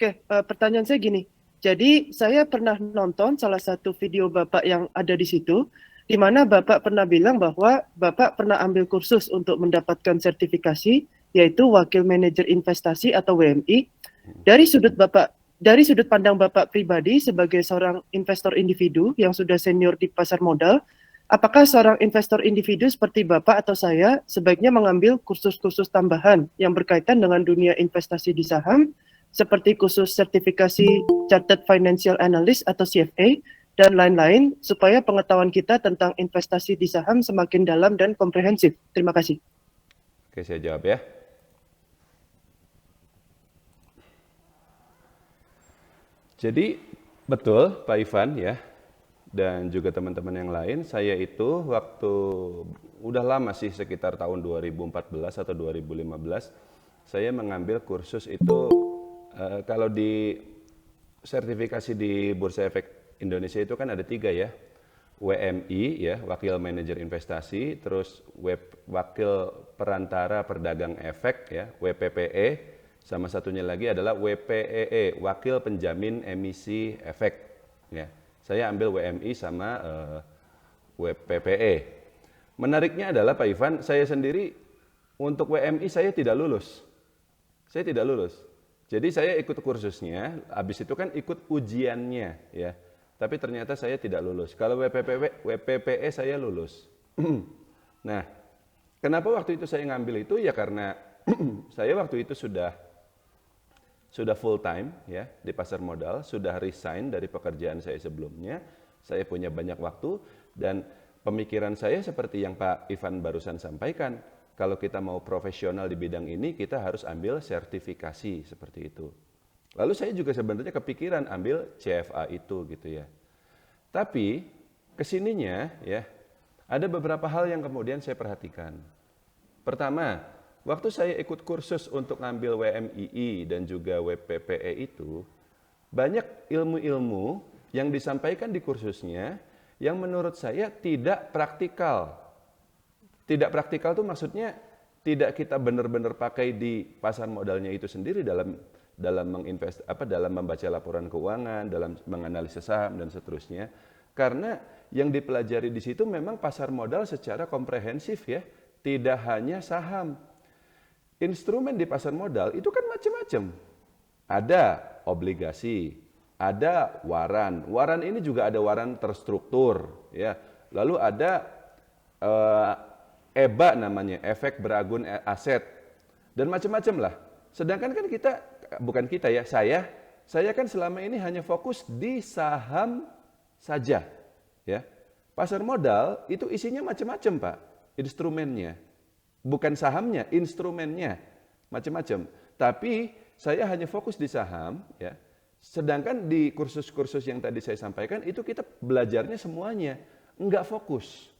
Oke, pertanyaan saya gini. Jadi saya pernah nonton salah satu video Bapak yang ada di situ, di mana Bapak pernah bilang bahwa Bapak pernah ambil kursus untuk mendapatkan sertifikasi, yaitu Wakil Manajer Investasi atau WMI. Dari sudut Bapak, dari sudut pandang Bapak pribadi sebagai seorang investor individu yang sudah senior di pasar modal, apakah seorang investor individu seperti Bapak atau saya sebaiknya mengambil kursus-kursus tambahan yang berkaitan dengan dunia investasi di saham, seperti khusus sertifikasi Chartered Financial Analyst atau CFA, dan lain-lain, supaya pengetahuan kita tentang investasi di saham semakin dalam dan komprehensif? Terima kasih. Oke, saya jawab ya. Jadi betul Pak Ivan ya, dan juga teman-teman yang lain, saya itu waktu udah lama sih, sekitar tahun 2014 atau 2015, saya mengambil kursus itu kalau di sertifikasi di Bursa Efek Indonesia itu kan ada 3 ya. WMI ya, Wakil Manajer Investasi, terus Wakil Perantara Perdagang Efek ya, WPPE, sama satunya lagi adalah WPEE, Wakil Penjamin Emisi Efek ya. Saya ambil WMI sama WPPE. Menariknya adalah Pak Ivan, saya sendiri untuk WMI saya tidak lulus. Saya tidak lulus. Jadi saya ikut kursusnya, habis itu kan ikut ujiannya ya. Tapi ternyata saya tidak lulus. Kalau WPPE saya lulus. Nah, kenapa waktu itu saya ngambil itu? Ya karena saya waktu itu sudah full time ya di pasar modal, sudah resign dari pekerjaan saya sebelumnya. Saya punya banyak waktu dan pemikiran saya seperti yang Pak Ivan barusan sampaikan. Kalau kita mau profesional di bidang ini, kita harus ambil sertifikasi seperti itu. Lalu saya juga sebenarnya kepikiran ambil CFA itu gitu ya. Tapi kesininya ya ada beberapa hal yang kemudian saya perhatikan. Pertama, waktu saya ikut kursus untuk ngambil WMII dan juga WPPE itu, banyak ilmu-ilmu yang disampaikan di kursusnya yang menurut saya tidak praktikal. Tidak praktikal itu maksudnya tidak kita benar-benar pakai di pasar modalnya itu sendiri dalam membaca laporan keuangan, dalam menganalisis saham dan seterusnya. Karena yang dipelajari di situ memang pasar modal secara komprehensif ya, tidak hanya saham. Instrumen di pasar modal itu kan macam-macam. Ada obligasi, ada waran. Waran ini juga ada waran terstruktur ya. Lalu ada EBA namanya, efek beragun aset, dan macam-macam lah. Sedangkan kan saya kan selama ini hanya fokus di saham saja, ya. Pasar modal itu isinya macam-macam Pak, instrumennya, bukan sahamnya, instrumennya macam-macam. Tapi saya hanya fokus di saham, ya. Sedangkan di kursus-kursus yang tadi saya sampaikan itu kita belajarnya semuanya, enggak fokus.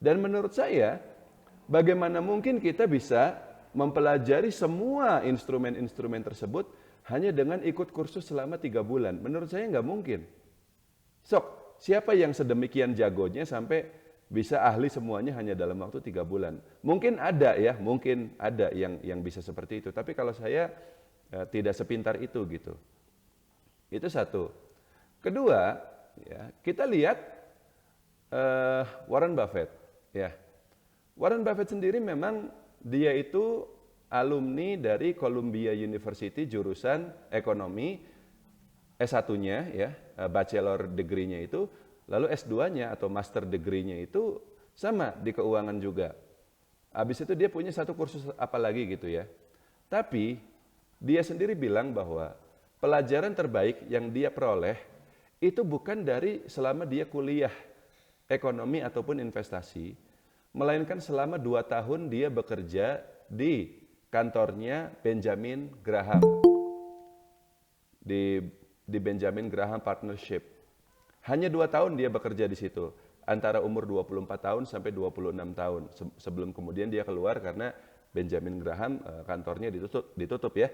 Dan menurut saya, bagaimana mungkin kita bisa mempelajari semua instrumen-instrumen tersebut hanya dengan ikut kursus selama 3 bulan? Menurut saya nggak mungkin. Sok, siapa yang sedemikian jagonya sampai bisa ahli semuanya hanya dalam waktu 3 bulan? Mungkin ada ya, mungkin ada yang bisa seperti itu. Tapi kalau saya tidak sepintar itu gitu. Itu satu. Kedua, ya, kita lihat Warren Buffett. Ya, Warren Buffett sendiri memang dia itu alumni dari Columbia University jurusan ekonomi, S1-nya ya, bachelor degree-nya itu, lalu S2-nya atau master degree-nya itu sama di keuangan juga. Habis itu dia punya satu kursus apa lagi gitu ya. Tapi dia sendiri bilang bahwa pelajaran terbaik yang dia peroleh itu bukan dari selama dia kuliah ekonomi ataupun investasi, melainkan selama 2 tahun dia bekerja di kantornya Benjamin Graham, di Benjamin Graham Partnership. Hanya 2 tahun dia bekerja di situ, antara umur 24 tahun sampai 26 tahun, sebelum kemudian dia keluar karena Benjamin Graham kantornya ditutup ya.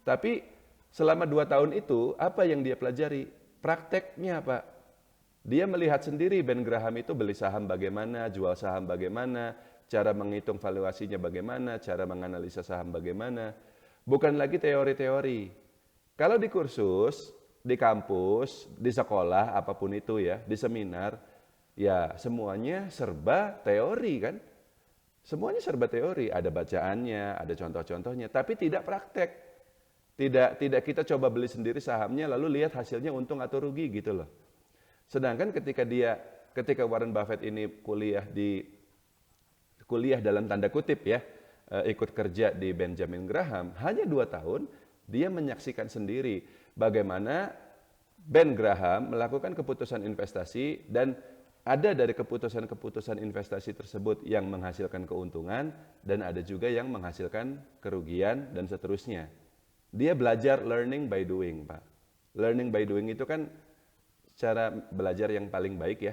Tapi selama 2 tahun itu, apa yang dia pelajari? Prakteknya Pak. Dia melihat sendiri Ben Graham itu beli saham bagaimana, jual saham bagaimana, cara menghitung valuasinya bagaimana, cara menganalisa saham bagaimana. bukan lagi teori-teori. Kalau di kursus, di kampus, di sekolah, apapun itu ya, di seminar, ya semuanya serba teori kan. Semuanya serba teori, ada bacaannya, ada contoh-contohnya, tapi tidak praktek. Tidak kita coba beli sendiri sahamnya lalu lihat hasilnya untung atau rugi gitu loh. Sedangkan ketika Warren Buffett ini kuliah dalam tanda kutip ya, ikut kerja di Benjamin Graham, hanya 2 tahun dia menyaksikan sendiri bagaimana Ben Graham melakukan keputusan investasi dan ada dari keputusan-keputusan investasi tersebut yang menghasilkan keuntungan dan ada juga yang menghasilkan kerugian dan seterusnya. Dia belajar learning by doing, Pak. Learning by doing itu kan cara belajar yang paling baik ya.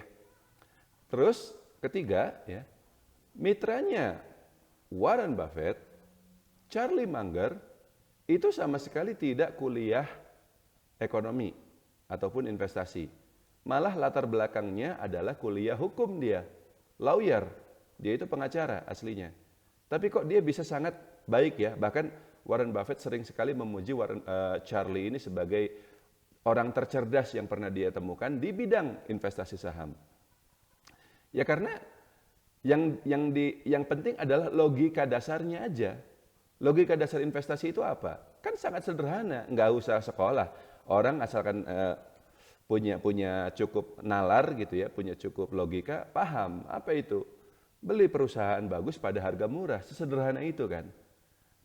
Terus ketiga ya, mitranya Warren Buffett, Charlie Munger itu sama sekali tidak kuliah ekonomi ataupun investasi. Malah latar belakangnya adalah kuliah hukum dia, lawyer. Dia itu pengacara aslinya. Tapi kok dia bisa sangat baik ya, bahkan Warren Buffett sering sekali memuji Charlie ini sebagai orang tercerdas yang pernah dia temukan di bidang investasi saham. Ya karena yang penting adalah logika dasarnya aja. Logika dasar investasi itu apa? Kan sangat sederhana, nggak usah sekolah. Orang asalkan punya cukup nalar gitu ya, punya cukup logika, paham apa itu. Beli perusahaan bagus pada harga murah, sesederhana itu kan.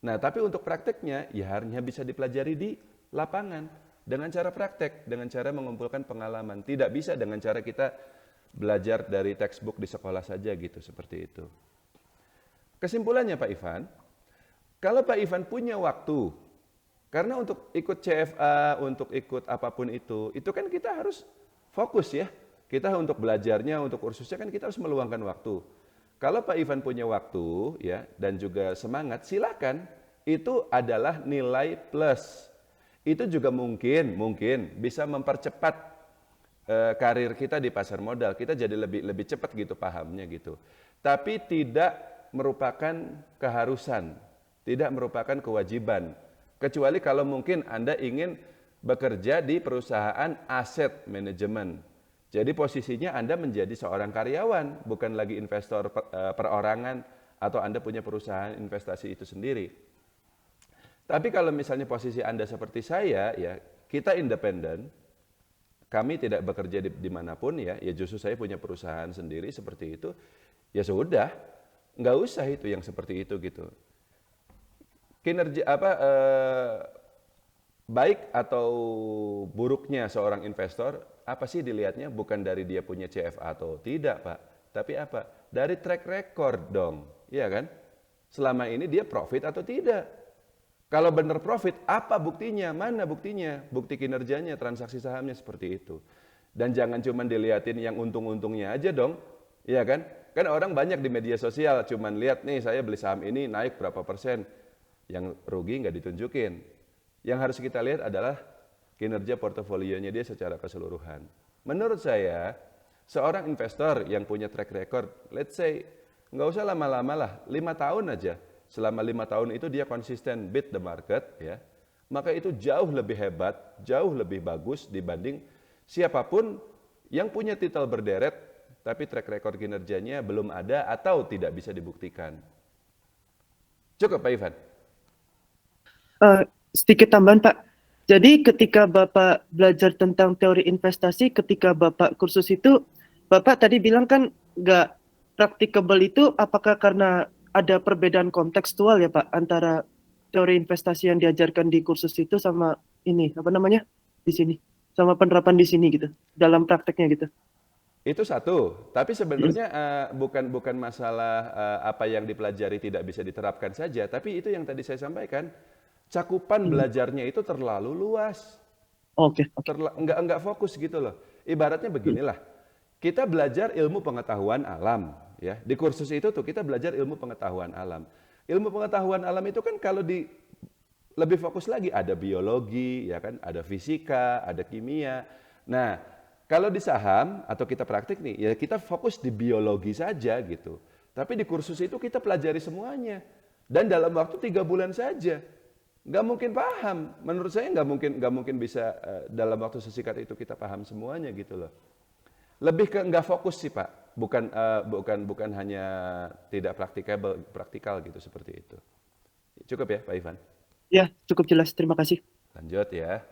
Nah, tapi untuk prakteknya ya hanya bisa dipelajari di lapangan dengan cara praktek, dengan cara mengumpulkan pengalaman. Tidak bisa dengan cara kita belajar dari textbook di sekolah saja gitu, seperti itu. Kesimpulannya Pak Ivan, kalau Pak Ivan punya waktu, karena untuk ikut CFA, untuk ikut apapun itu kan kita harus fokus ya. Kita untuk belajarnya, untuk kursusnya kan kita harus meluangkan waktu. Kalau Pak Ivan punya waktu ya dan juga semangat, silakan. Itu adalah nilai plus. Itu juga mungkin bisa mempercepat karir kita di pasar modal. Kita jadi lebih cepat gitu pahamnya gitu. Tapi tidak merupakan keharusan, tidak merupakan kewajiban. Kecuali kalau mungkin Anda ingin bekerja di perusahaan aset manajemen. Jadi posisinya Anda menjadi seorang karyawan, bukan lagi investor perorangan atau Anda punya perusahaan investasi itu sendiri. Tapi kalau misalnya posisi Anda seperti saya, ya kita independen, kami tidak bekerja dimanapun ya justru saya punya perusahaan sendiri seperti itu, ya sudah, nggak usah itu yang seperti itu gitu. Kinerja baik atau buruknya seorang investor, apa sih dilihatnya? Bukan dari dia punya CFA atau tidak, Pak. Tapi apa? Dari track record dong, iya kan? Selama ini dia profit atau tidak? Kalau benar profit, apa buktinya? Mana buktinya? Bukti kinerjanya, transaksi sahamnya seperti itu. Dan jangan cuma dilihatin yang untung-untungnya aja dong, iya kan? Kan orang banyak di media sosial cuman lihat nih saya beli saham ini naik berapa persen, yang rugi nggak ditunjukin. Yang harus kita lihat adalah kinerja portofolionya dia secara keseluruhan. Menurut saya, seorang investor yang punya track record, let's say, nggak usah lama-lama lah, 5 tahun aja. Selama 5 tahun itu dia konsisten beat the market, ya, maka itu jauh lebih hebat, jauh lebih bagus dibanding siapapun yang punya titel berderet, tapi track record kinerjanya belum ada atau tidak bisa dibuktikan. Cukup Pak Ivan? Sedikit tambahan Pak. Jadi ketika Bapak belajar tentang teori investasi, ketika Bapak kursus itu, Bapak tadi bilang kan nggak practicable itu apakah karena ada perbedaan kontekstual ya Pak antara teori investasi yang diajarkan di kursus itu sama ini apa namanya di sini sama penerapan di sini gitu dalam prakteknya gitu. Itu satu, tapi sebenarnya bukan masalah apa yang dipelajari tidak bisa diterapkan saja, tapi itu yang tadi saya sampaikan, cakupan belajarnya itu terlalu luas. Oke. Enggak fokus gitu loh. Ibaratnya beginilah, kita belajar ilmu pengetahuan alam, ya. Di kursus itu tuh kita belajar ilmu pengetahuan alam. Ilmu pengetahuan alam itu kan kalau lebih fokus lagi ada biologi, ya kan, ada fisika, ada kimia. Nah, kalau di saham atau kita praktik nih, ya kita fokus di biologi saja gitu. Tapi di kursus itu kita pelajari semuanya dan dalam waktu 3 bulan saja. Nggak mungkin paham. Menurut saya nggak mungkin bisa dalam waktu sesingkat itu kita paham semuanya gitu loh. Lebih ke nggak fokus sih Pak, bukan hanya tidak praktikal gitu seperti itu. Cukup ya Pak Ivan. Ya, cukup jelas. Terima kasih. Lanjut ya.